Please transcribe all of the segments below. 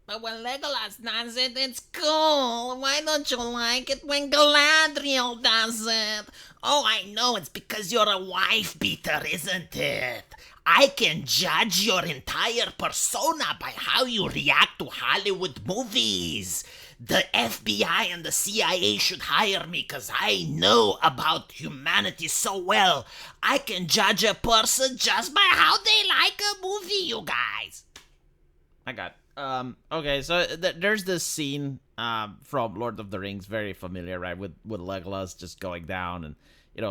But when Legolas does it, it's cool. Why don't you like it when Galadriel does it? Oh, I know, it's because you're a wife beater, isn't it? I can judge your entire persona by how you react to Hollywood movies. The FBI and the CIA should hire me because I know about humanity so well. I can judge a person just by how they like a movie, you guys. I got okay, so there's this scene from Lord of the Rings, very familiar, right? With Legolas just going down and,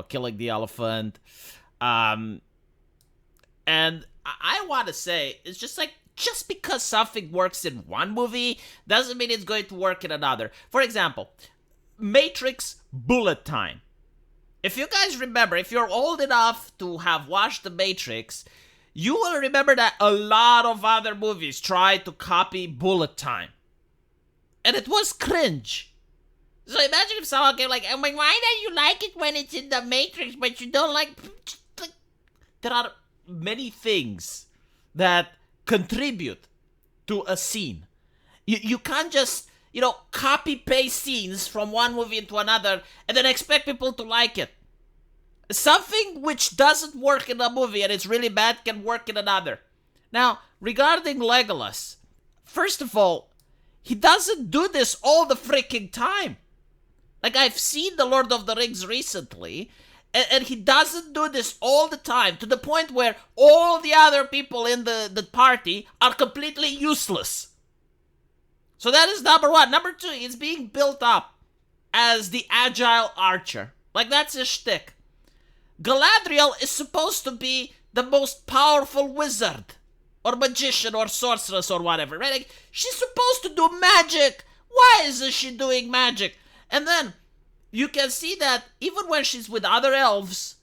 killing the elephant. And I want to say, it's just because something works in one movie doesn't mean it's going to work in another. For example, Matrix Bullet Time. If you guys remember, if you're old enough to have watched The Matrix, you will remember that a lot of other movies tried to copy Bullet Time. And it was cringe. So imagine if someone came like, why don't you like it when it's in The Matrix, but you don't like... There are many things that contribute to a scene. You can't just, copy-paste scenes from one movie into another and then expect people to like it. Something which doesn't work in a movie and it's really bad can work in another. Now, regarding Legolas, first of all, he doesn't do this all the freaking time. Like, I've seen The Lord of the Rings recently, and he doesn't do this all the time, to the point where all the other people in the party are completely useless. So that is number one. Number two, he's being built up as the agile archer. Like, that's his shtick. Galadriel is supposed to be the most powerful wizard, or magician, or sorceress, or whatever, right? Like, she's supposed to do magic. Why isn't she doing magic? And then, you can see that even when she's with other elves,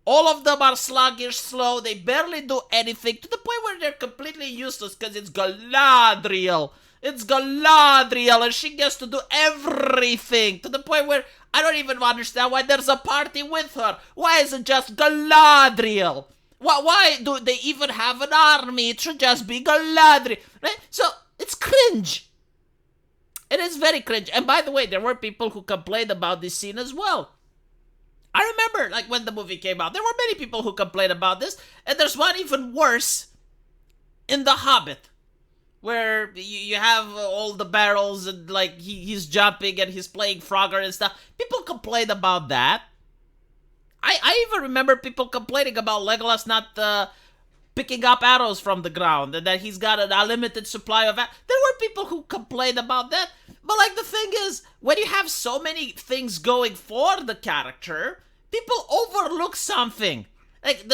all of them are sluggish, slow, they barely do anything, to the point where they're completely useless, because it's Galadriel. It's Galadriel, and she gets to do everything, to the point where I don't even understand why there's a party with her. Why is it just Galadriel? Why do they even have an army? It should just be Galadriel, right? So, it's cringe. It is very cringe. And by the way, there were people who complained about this scene as well. I remember, when the movie came out, there were many people who complained about this, and there's one even worse in The Hobbit, where you have all the barrels and he's jumping and he's playing Frogger and stuff. People complained about that. I even remember people complaining about Legolas not picking up arrows from the ground and that he's got an unlimited supply of arrows. There were people who complained about that. But the thing is, when you have so many things going for the character, people overlook something.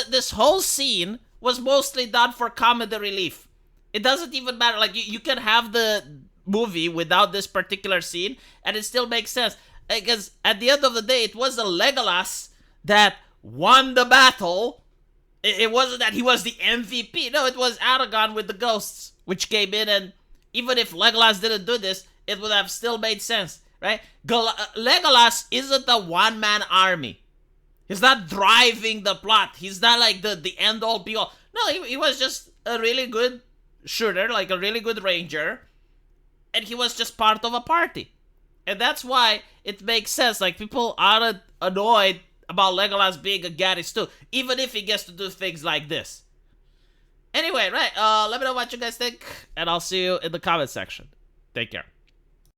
This whole scene was mostly done for comedy relief. It doesn't even matter. You can have the movie without this particular scene, and it still makes sense. Because at the end of the day, it was the Legolas that won the battle. It wasn't that he was the MVP. No, it was Aragorn with the ghosts, which came in, and even if Legolas didn't do this, it would have still made sense, right? Legolas isn't a one-man army. He's not driving the plot. He's not the end-all, be-all. No, he was just a really good shooter, a really good ranger, and he was just part of a party. And that's why it makes sense. People aren't annoyed about Legolas being a Gaddis too, even if he gets to do things like this. Anyway, right, let me know what you guys think, and I'll see you in the comment section. Take care.